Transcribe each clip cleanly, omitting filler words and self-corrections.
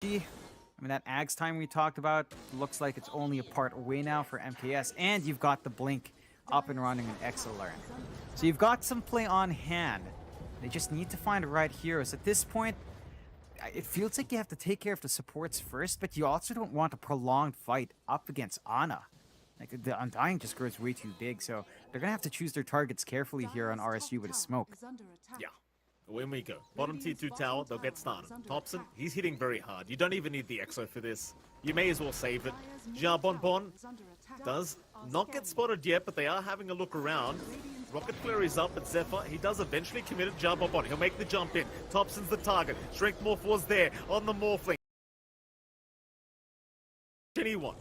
I mean, that Ags time we talked about looks like it's only a part away now for MKS, and you've got the Blink up and running in XLR. So you've got some play on hand. They just need to find the right heroes. At this point, it feels like you have to take care of the supports first, but you also don't want a prolonged fight up against Ana. Like, the Undying just grows way too big, so they're gonna have to choose their targets carefully here on RSG with a smoke. Yeah. When we go. Bottom tier 2 tower, they'll get started. Thompson, he's hitting very hard. You don't even need the Exo for this. You may as well save it. Jarbonbon does not get spotted yet, but they are having a look around. Rocket Flare is up, but Zephyr, he does eventually commit it. Jarbonbon, he'll make the jump in. Thompson's the target. Strength Morph was there on the Morphling. Anyone.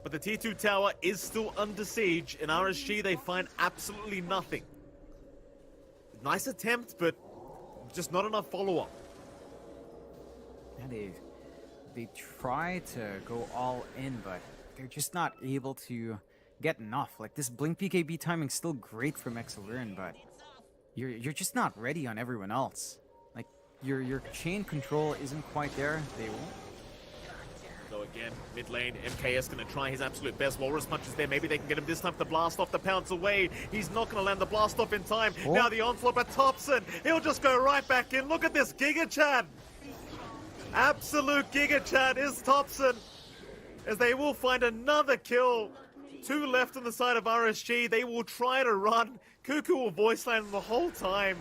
But the tier 2 tower is still under siege. In RSG, they find absolutely nothing. Nice attempt, but just not enough follow-up. Yeah, they try to go all in, but they're just not able to get enough. Like, this Blink BKB timing's still great from Exalurn, but you're just not ready on everyone else. Like, your chain control isn't quite there. They won't. So again, mid lane, MKS gonna try his absolute best. Walrus punches there. Maybe they can get him this time to blast off the pounce away. He's not gonna land the blast off in time. Oh. Now the onslaught by Thompson. He'll just go right back in. Look at this Giga Chad. Absolute Giga Chad is Thompson. As they will find another kill. 2 left on the side of RSG. They will try to run. Cuckoo will voice line the whole time.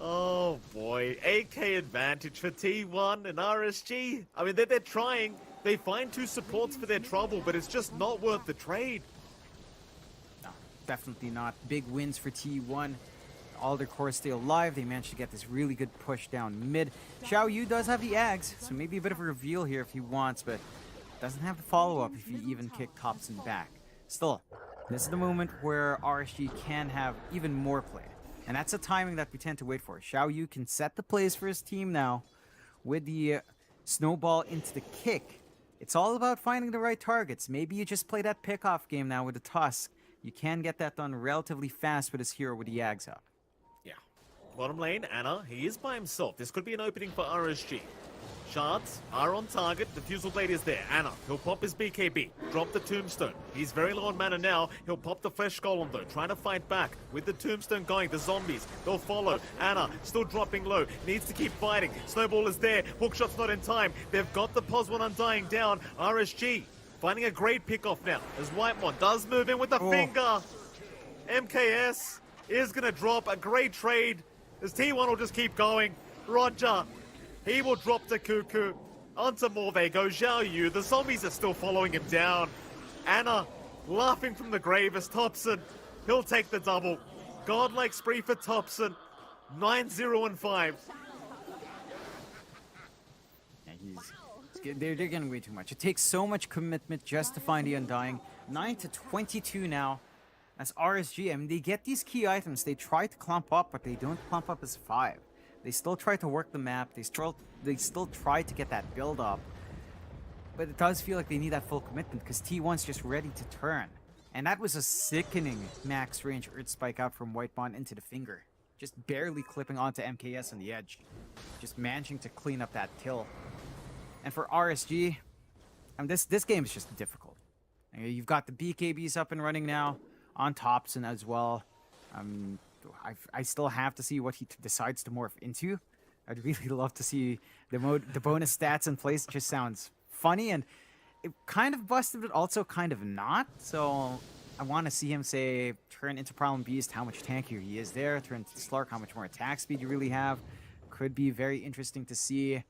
Oh boy, 8k advantage for T1 and RSG. I mean, they're trying. They find 2 supports for their trouble, but it's just not worth the trade. No, definitely not. Big wins for T1. All their core stay alive. They managed to get this really good push down mid. Xiao Yu does have the Ags, so maybe a bit of a reveal here if he wants, but doesn't have the follow-up if he even kicked Thompson back. Still, this is the moment where RSG can have even more play. And that's the timing that we tend to wait for. Xiao Yu can set the plays for his team now with the snowball into the kick. It's all about finding the right targets. Maybe you just play that pick-off game now with the Tusk. You can get that done relatively fast with his hero with the Yags up. Yeah. Bottom lane, Ana, he is by himself. This could be an opening for RSG. Shards are on target. The Fusel Blade is there. Ana, he'll pop his BKB. Drop the Tombstone. He's very low on mana now. He'll pop the Flesh Golem though. Trying to fight back. With the Tombstone going, the zombies, they'll follow. Ana, still dropping low. Needs to keep fighting. Snowball is there. Hookshot's not in time. They've got the Pos 1 Undying down. RSG finding a great pickoff now. As Whitemon does move in with the finger. MKS is going to drop a great trade. As T1 will just keep going. Roger. He will drop to Cuckoo. Onto more they go. Xiao Yu. The zombies are still following him down. Ana laughing from the grave as Thompson. He'll take the double. Godlike spree for Thompson. 9-0-5. Yeah, they're getting way too much. It takes so much commitment just to find the Undying. 9-22 now. As RSG, I mean, they get these key items. They try to clump up, but they don't clump up as 5. They still try to work the map. They still try to get that build up. But it does feel like they need that full commitment because T1's just ready to turn. And that was a sickening max range Earth Spike out from Whitemon into the finger. Just barely clipping onto MKS on the edge. Just managing to clean up that kill. And for RSG, I mean, this game is just difficult. You've got the BKBs up and running now on Thompson as well. I still have to see what he decides to morph into. I'd really love to see the bonus stats in place. It just sounds funny, and it kind of busted, but also kind of not. So I want to see him, say, turn into Problem Beast, how much tankier he is there. Turn into Slark, how much more attack speed you really have. Could be very interesting to see.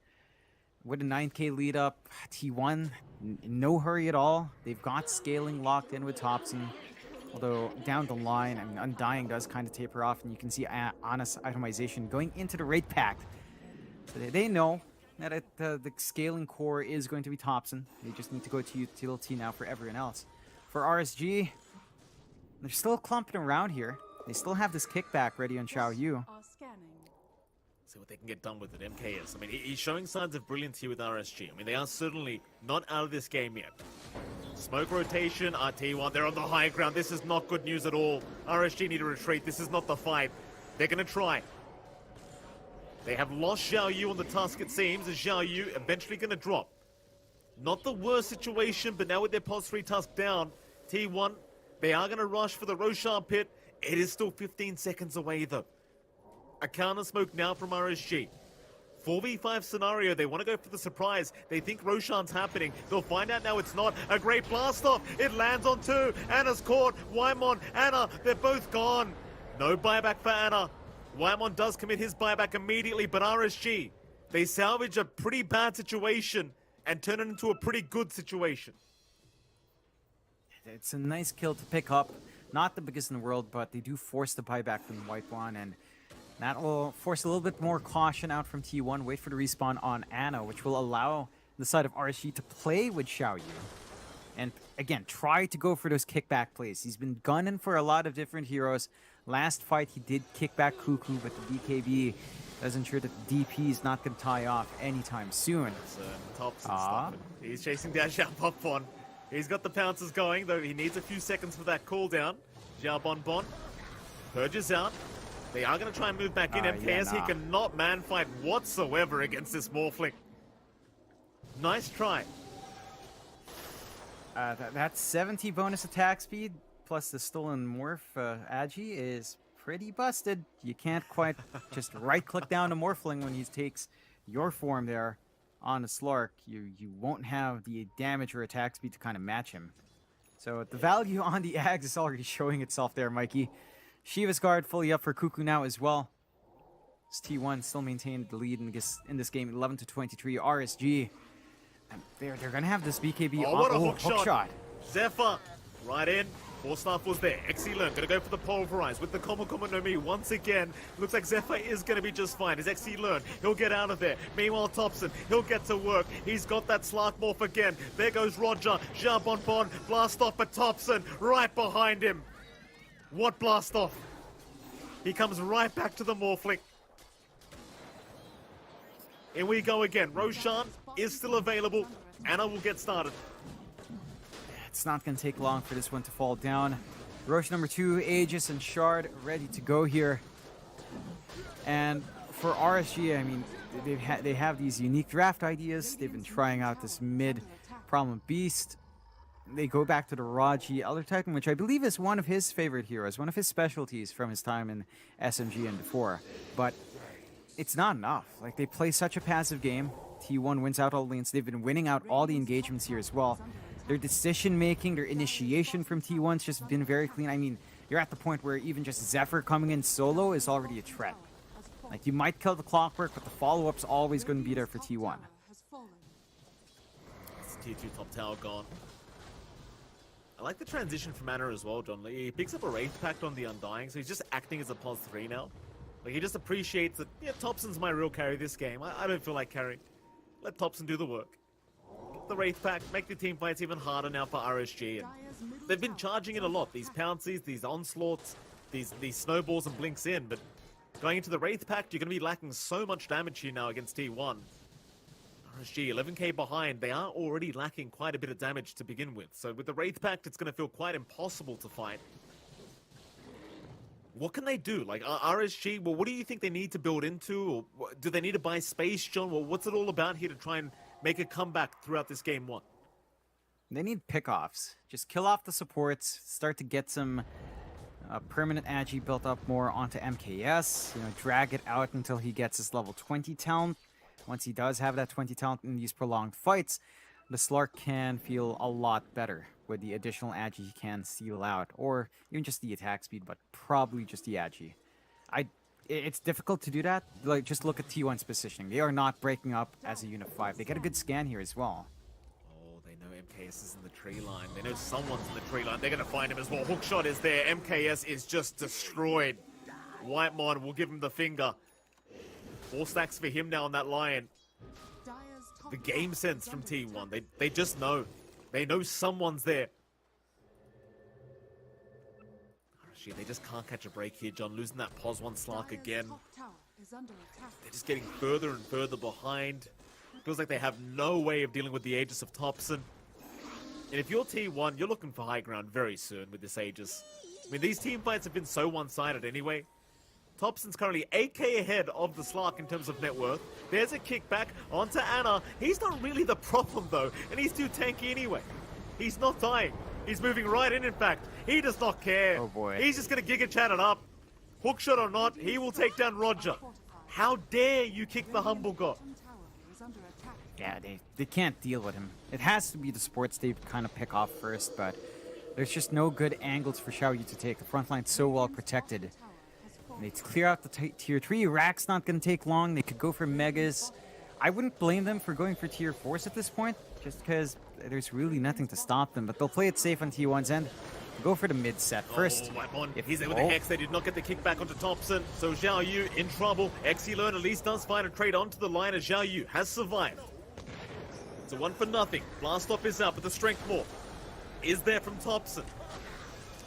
With a 9k lead up, T1, in no hurry at all. They've got scaling locked in with Thompson. Although, down the line, I mean, Undying does kind of taper off, and you can see Ana's itemization going into the raid pact. So they know that the scaling core is going to be Thompson. They just need to go to utility now for everyone else. For RSG, they're still clumping around here. They still have this kickback ready on Xiao Yu. See what they can get done with it, MKS. I mean, he's showing signs of brilliance here with RSG. I mean, they are certainly not out of this game yet. Smoke rotation, RT1, they're on the high ground. This is not good news at all. RSG need to retreat. This is not the fight. They're going to try. They have lost Xiao Yu on the tusk, it seems, as Xiao Yu eventually going to drop. Not the worst situation, but now with their pos 3 tusk down, T1, they are going to rush for the Roshan pit. It is still 15 seconds away, though. A counter smoke now from RSG. 4v5 scenario, they want to go for the surprise. They think Roshan's happening. They'll find out now it's not. A great blast off. It lands on 2. Anna's caught. Waimon, Anna, they're both gone. No buyback for Anna. Waimon does commit his buyback immediately, but RSG, they salvage a pretty bad situation and turn it into a pretty good situation. It's a nice kill to pick up. Not the biggest in the world, but they do force the buyback from White1, and that will force a little bit more caution out from T1. Wait for the respawn on Anna, which will allow the side of RSG to play with Xiao Yu. And again, try to go for those kickback plays. He's been gunning for a lot of different heroes. Last fight, he did kick back Cuckoo, but the BKB does ensure that the DP is not going to tie off anytime soon. Thompson he's chasing down Xiaobonbon. He's got the pounces going, though he needs a few seconds for that cooldown. Xiaobonbon purges out. They are going to try and move back in. MKS, he cannot man fight whatsoever against this Morphling. Nice try. That 70 bonus attack speed plus the stolen morph Agi is pretty busted. You can't quite just right-click down a Morphling when he takes your form there on the Slark. You won't have the damage or attack speed to kind of match him. So the value on the Ags is already showing itself there, Mikey. Shiva's Guard fully up for Cuckoo now as well. As T1 still maintained the lead in this game, 11-23. RSG. And they're going to have this BKB on. What a hook shot. Zephyr, right in. Forstaff was there. Exilern gonna go for the pulverize with the Komo no Mi once again. Looks like Zephyr is gonna be just fine. Is Exilern, he'll get out of there. Meanwhile, Thompson, he'll get to work. He's got that Slark morph again. There goes Roger. Xiaobonbon, blast off at Thompson, right behind him. What blast off? He comes right back to the Morphling. In we go again. Roshan is still available. Anna will get started. It's not going to take long for this one to fall down. Roche number 2, Aegis and Shard ready to go here. And for RSG, I mean, they have these unique draft ideas. They've been trying out this mid Problem Beast. They go back to the Raji Elder Titan, which I believe is one of his favorite heroes, one of his specialties from his time in SMG and before. But it's not enough. Like, they play such a passive game. T1 wins out all lanes. They've been winning out all the engagements here as well. Their decision-making, their initiation from T1's just been very clean. I mean, you're at the point where even just Zephyr coming in solo is already a threat. Like, you might kill the Clockwork, but the follow-up's always going to be there for T1. It's T2 top tower gone. I like the transition from Anna as well, John. Like, he picks up a Wraith Pact on the Undying, so he's just acting as a pos 3 now. Like, he just appreciates that, yeah, Thompson's my real carry this game. I don't feel like carrying. Let Thompson do the work. Get the Wraith Pact, make the team fights even harder now for RSG. And they've been charging it a lot. These pouncies, these onslaughts, these snowballs and blinks in. But going into the Wraith Pact, you're going to be lacking so much damage here now against T1. RSG, 11k behind. They are already lacking quite a bit of damage to begin with. So with the Wraith Pact, it's going to feel quite impossible to fight. What can they do? Like, RSG, well, what do you think they need to build into? Or do they need to buy space, John? Well, what's it all about here to try and make a comeback throughout this game 1? They need pick-offs. Just kill off the supports, start to get some permanent Agi built up more onto MKS, you know, drag it out until he gets his level 20 talent. Once he does have that 20 talent in these prolonged fights, the Slark can feel a lot better with the additional Agi he can steal out, or even just the attack speed, but probably just the Agi. It's difficult to do that. Like, just look at T1's positioning. They are not breaking up as a unit 5. They get a good scan here as well. Oh, they know MKS is in the tree line. They know someone's in the tree line. They're going to find him as well. Hookshot is there. MKS is just destroyed. Whitemon will give him the finger. 4 stacks for him now on that lion. The game sense from T1. They just know. They know someone's there. Oh, shit, they just can't catch a break here, John. Losing that pos 1 Slark again. They're just getting further and further behind. Feels like they have no way of dealing with the Aegis of Thompson. And if you're T1, you're looking for high ground very soon with this Aegis. I mean, these team fights have been so one-sided anyway. Thompson's currently 8k ahead of the Slark in terms of net worth. There's a kickback onto Anna. He's not really the problem though, and he's too tanky anyway. He's not dying. He's moving right in fact. He does not care. Oh boy. He's just gonna Giga Chat it up. Hookshot or not, he will take down Roger. How dare you kick the humble god? Yeah, they can't deal with him. It has to be the supports they kind of pick off first, but there's just no good angles for Xiaoyu to take. The front line's so well protected. They clear out the tier 3. Rack's not going to take long. They could go for Megas. I wouldn't blame them for going for tier 4s at this point, just because there's really nothing to stop them. But they'll play it safe on T1's end. Go for the mid set first. If he's there with the Hex, they did not get the kickback onto Thompson. So Zhao Yu in trouble. XE at least does find a trade onto the line as Zhao Yu has survived. It's a 1 for nothing. Blast off is out, but the strength more is there from Thompson.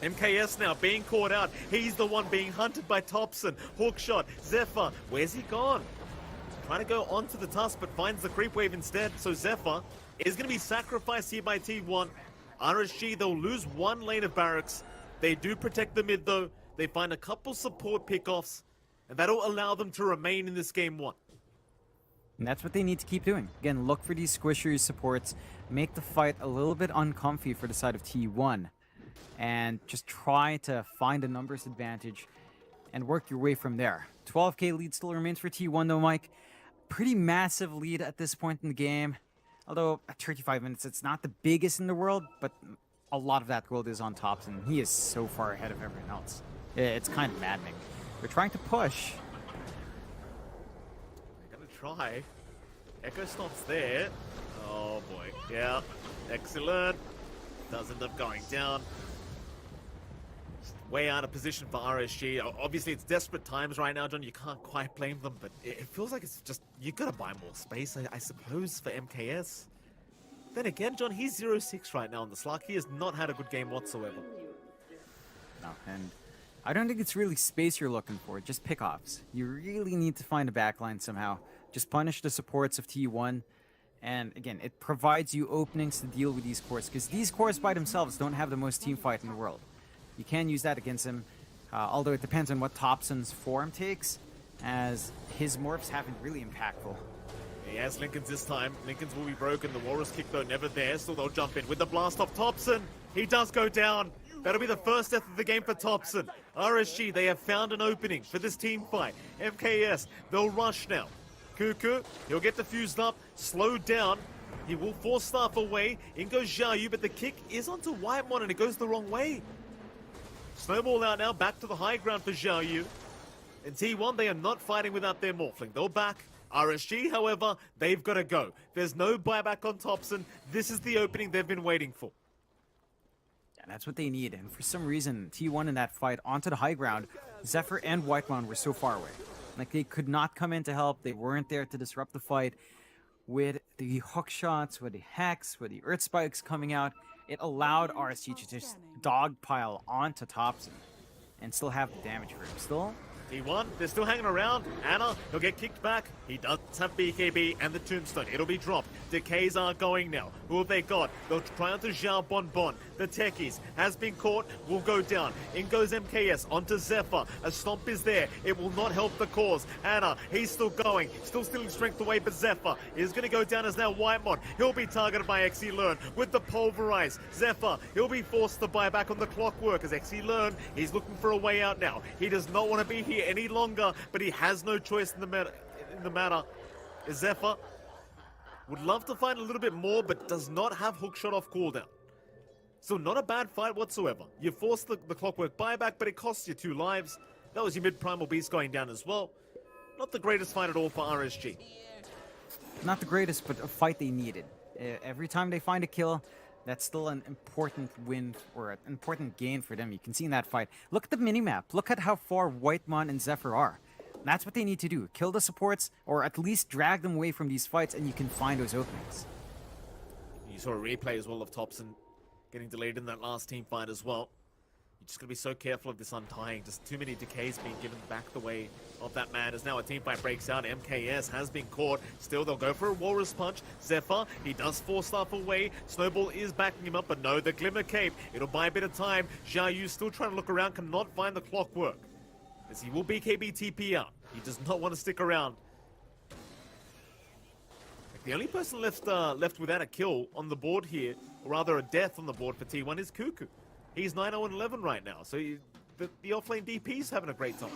MKS now being caught out. He's the one being hunted by Thompson. Hookshot. Zephyr. Where's he gone? Trying to go onto the tusk, but finds the creep wave instead. So Zephyr is going to be sacrificed here by T1. RSG, they'll lose 1 lane of barracks. They do protect the mid though. They find a couple support pickoffs, and that'll allow them to remain in this game 1. And that's what they need to keep doing. Again, look for these squishery supports. Make the fight a little bit uncomfy for the side of T1. And just try to find a numbers advantage and work your way from there. 12k lead still remains for T1 though, Mike. Pretty massive lead at this point in the game. Although at 35 minutes, it's not the biggest in the world, but a lot of that gold is on Thompson. He is so far ahead of everyone else. It's kind of maddening. They're trying to push. They're gonna try. Echo stops there. Oh boy. Yeah. Excellent. Does end up going down. Way out of position for RSG. Obviously, it's desperate times right now, John. You can't quite blame them, but it feels like it's just, you gotta buy more space, I suppose, for MKS. Then again, John, he's 0-6 right now on the Slark. He has not had a good game whatsoever. No, and I don't think it's really space you're looking for, just pickoffs. You really need to find a backline somehow. Just punish the supports of T1. And again, it provides you openings to deal with these cores, because these cores by themselves don't have the most team fight in the world. You can use that against him, although it depends on what Thompson's form takes, as his morphs haven't really impactful. He has Lincoln's this time. Lincoln's will be broken. The Walrus kick, though, never there. Still, they'll jump in with the blast off Thompson. He does go down. That'll be the first death of the game for Thompson. RSG, they have found an opening for this team fight. MKS, they'll rush now. Cuckoo, he'll get diffused up, slowed down. He will force staff away. In goes Zhao Yu, but the kick is onto Whitemon, and it goes the wrong way. Snowball out now, back to the high ground for Zhao Yu. In T1, they are not fighting without their Morphling. They'll back. RSG, however, they've got to go. There's no buyback on Thompson. This is the opening they've been waiting for. And that's what they need. And for some reason, T1 in that fight onto the high ground, Zephyr and Whitemon were so far away. Like, they could not come in to help. They weren't there to disrupt the fight. With the hook shots, with the Hex, with the Earth Spikes coming out, it allowed RSG to just dogpile onto Thompson and still have the damage for him. Still, T1, they're still hanging around. Anna, he'll get kicked back. He does have BKB and the Tombstone. It'll be dropped. Decays are going now. Who have they got? They'll try onto Zhao Bonbon. The Techies has been caught, will go down. In goes MKS onto Zephyr. A stomp is there. It will not help the cause. Anna, he's still going. Still stealing strength away, but Zephyr is going to go down as now Whitemon. He'll be targeted by XE with the Pulverize. Zephyr, he'll be forced to buy back on the Clockwork as XE he's looking for a way out now. He does not want to be here any longer, but he has no choice in the matter. Zephyr would love to find a little bit more, but does not have hookshot off cooldown. So not a bad fight whatsoever. You forced the Clockwork buyback, but it costs you 2 lives. That was your mid-primal beast going down as well. Not the greatest fight at all for RSG. not the greatest, but a fight they needed. Every time they find a kill, that's still an important win or an important gain for them. You can see in that fight. Look at the minimap. Look at how far Whitemon and Zephyr are. That's what they need to do. Kill the supports, or at least drag them away from these fights, and you can find those openings. You saw a replay as well of Thompson getting delayed in that last team fight as well. You're just going to be so careful of this untying. Just too many decays being given back the way of that man. As now a team fight breaks out. MKS has been caught. Still, they'll go for a Walrus Punch. Zephyr, he does force stuff away. Snowball is backing him up, but no, the Glimmer Cape. It'll buy a bit of time. Zhao Yu still trying to look around, cannot find the Clockwork. as he will BKB TP out. He does not want to stick around. The only person left without a kill on the board here, or rather a death on the board for T1, is Cuckoo. He's 9-0-11 right now, so the offlane DP's having a great time.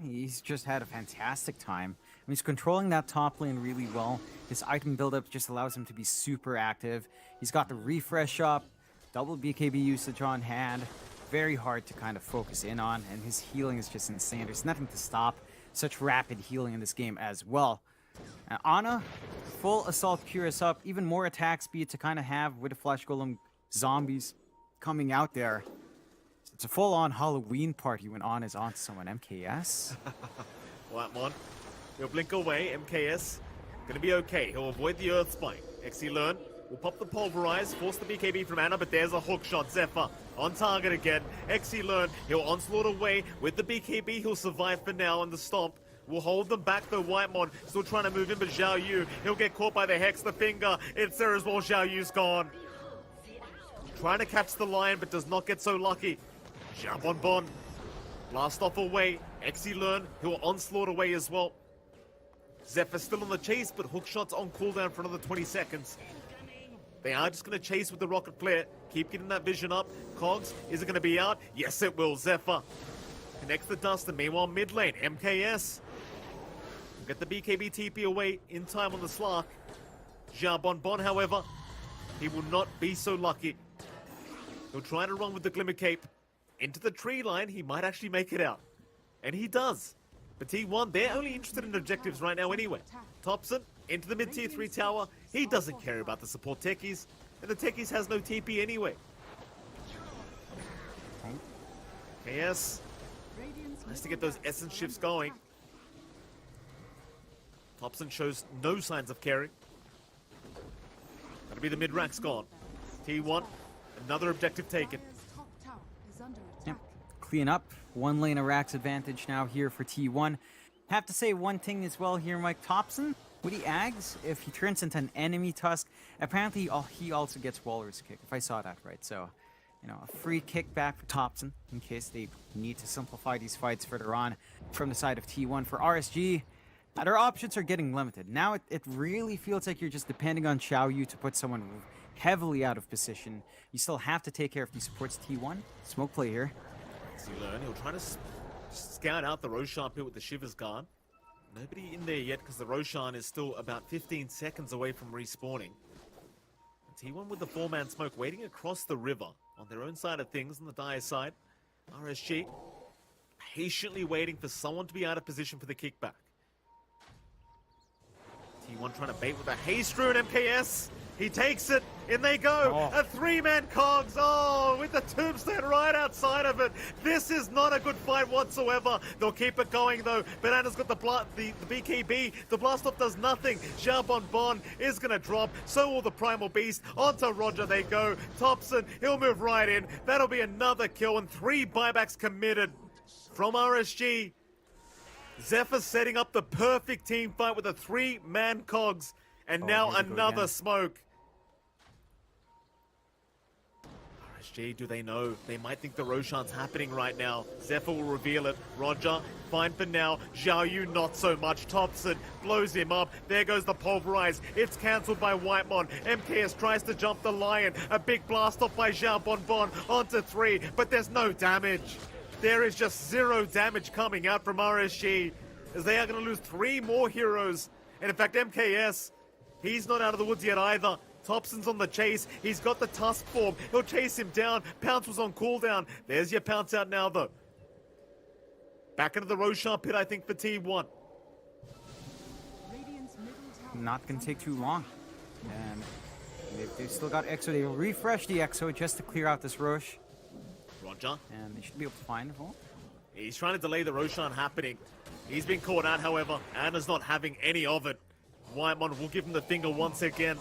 He's just had a fantastic time. He's controlling that top lane really well. His item buildup just allows him to be super active. He's got the refresh up, double BKB usage on hand. Very hard to kind of focus in on, and his healing is just insane. There's nothing to stop such rapid healing in this game as well. Ana, full assault curious up, even more attack speed to kind of have with the flash golem zombies coming out there. It's a full-on Halloween party when Ana's on someone. MKS? Whitemon, he'll blink away. MKS, gonna be okay. He'll avoid the Earth Spike. XE Learn will pop the Pulverize, force the BKB from Ana, but there's a hook shot. Zephyr on target again. XE Learn, he'll onslaught away with the BKB. He'll survive for now, and the stomp will hold them back though. Whitemon still trying to move in, but Zhao Yu, he'll get caught by the Hex, the finger. It's there as well. Zhao Yu's gone. Trying to catch the lion, but does not get so lucky. Zhao Bonbon, blast off away. XE Learn, he'll onslaught away as well. Zephyr still on the chase, but hookshot's on cooldown for another 20 seconds. They are just going to chase with the rocket flare. Keep getting that vision up. Cogs, is it going to be out? Yes, it will. Zephyr connects the dust, and meanwhile, mid lane, MKS will get the BKB TP away in time on the Slark. Zhao Bonbon, however, he will not be so lucky. He'll try to run with the Glimmer Cape into the tree line. He might actually make it out, and he does. But T1, they're only interested in objectives right now anyway. Thompson into the mid-tier 3 tower. He doesn't care about the support techies, and the techies has no TP anyway. KS, nice to get those essence shifts going. Thompson shows no signs of caring. That'll be the mid-rack's gone. T1, another objective taken. Yep. Clean up. One lane of Rack's advantage now here for T1. Have to say one thing as well here, Mike. Thompson, with the Ags, if he turns into an enemy Tusk, apparently he also gets Walrus Kick, if I saw that right. So, you know, a free kickback for Thompson in case they need to simplify these fights further on from the side of T1. For RSG, their options are getting limited. Now it really feels like you're just depending on Xiao Yu to put someone heavily out of position. You still have to take care of these supports. T1, smoke play here. He'll try to scout out the Roshan pit with the Shivers Guard. Nobody in there yet because the Roshan is still about 15 seconds away from respawning. T1 with the 4-man smoke waiting across the river on their own side of things, on the Dire side. RSG patiently waiting for someone to be out of position for the kickback. T1 trying to bait with a haste rune. MKS, he takes it, in they go. A 3-man Cogs, with the tombstone right outside of it. This is not a good fight whatsoever. They'll keep it going though. Banana's got the BKB. The blast off does nothing. Zhao Bonbon is gonna drop. So will the Primal Beast. Onto Roger they go. Thompson, he'll move right in. That'll be another kill, and 3 buybacks committed from RSG. Zephyr setting up the perfect team fight with a 3-man Cogs. And now another smoke. RSG, do they know? They might think the Roshan's happening right now. Zephyr will reveal it. Roger, fine for now. Zhao Yu, not so much. Thompson blows him up. There goes the Pulverize. It's cancelled by Whitemon. MKS tries to jump the Lion. A big blast off by Zhao Bonbon onto 3, but there's no damage. There is just 0 damage coming out from RSG, as they are going to lose 3 more heroes. And in fact, MKS, he's not out of the woods yet either. Thompson's on the chase. He's got the Tusk form. He'll chase him down. Pounce was on cooldown. There's your Pounce out now, though. Back into the Roshan pit, I think, for T1. Not going to take too long. And they've still got EXO. They will refresh the EXO just to clear out this Rosh. Roger. And they should be able to find him. He's trying to delay the Roshan happening. He's been caught out, however. Anna's not having any of it. Whitemon will give him the finger once again.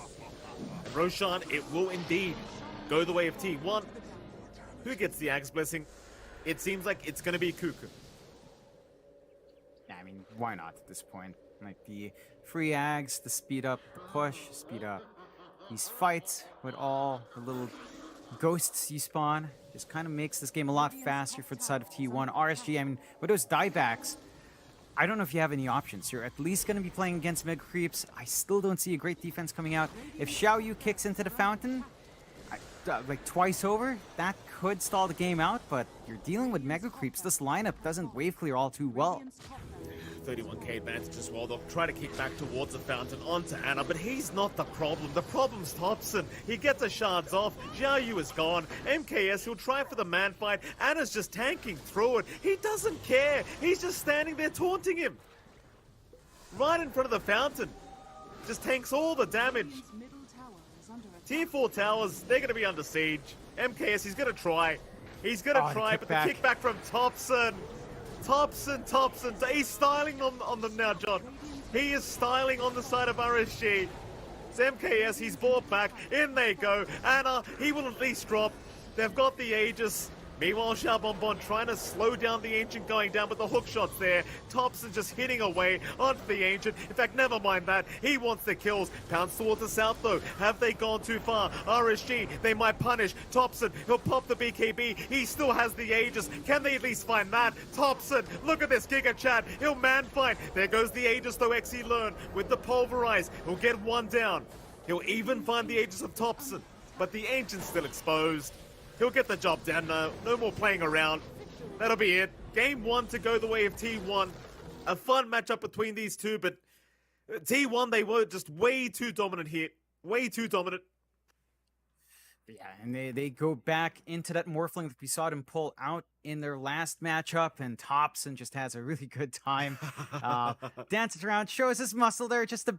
And Roshan, it will indeed go the way of T1. Who gets the Axe Blessing? It seems like it's going to be Cuckoo. Yeah, I mean, why not at this point? Like the free Ags, the speed up, the push, speed up these fights with all the little ghosts you spawn just kind of makes this game a lot faster for the side of T1. RSG, I mean, with those diebacks, I don't know if you have any options. You're at least going to be playing against mid creeps. I still don't see a great defense coming out. If Xiaoyu kicks into the fountain, like twice over, that could stall the game out, but you're dealing with mega creeps. This lineup doesn't wave clear all too well. 31k advantage as well. They'll try to kick back towards the fountain onto Anna, but he's not the problem. The problem's Thompson. He gets the shards off. Xiaoyu is gone. MKS, he'll try for the man fight. Anna's just tanking through it. He doesn't care. He's just standing there taunting him. Right in front of the fountain. Just tanks all the damage. Tier 4 towers, they're going to be under siege. MKS, he's going to try. He's going to try, but the kickback from Thompson. Thompson. He's styling on them now, John. He is styling on the side of RSG. It's MKS, he's brought back. In they go. Anna, he will at least drop. They've got the Aegis. Meanwhile, Xiaobonbon trying to slow down the Ancient going down with the hook shots there. Thompson just hitting away onto the Ancient. In fact, never mind that. He wants the kills. Pounds towards the south, though. Have they gone too far? RSG, they might punish. Thompson, he'll pop the BKB. He still has the Aegis. Can they at least find that? Thompson, look at this Giga Chat. He'll man fight. There goes the Aegis, though, XE Learn with the Pulverize. He'll get one down. He'll even find the Aegis of Thompson. But the Ancient's still exposed. He'll get the job done now. No more playing around. That'll be it. Game 1 to go the way of T1. A fun matchup between these two, but T1, they were just way too dominant here. Way too dominant. Yeah, and they go back into that Morphling that we saw them pull out in their last matchup, and Thompson just has a really good time. Dances around, shows his muscle there just a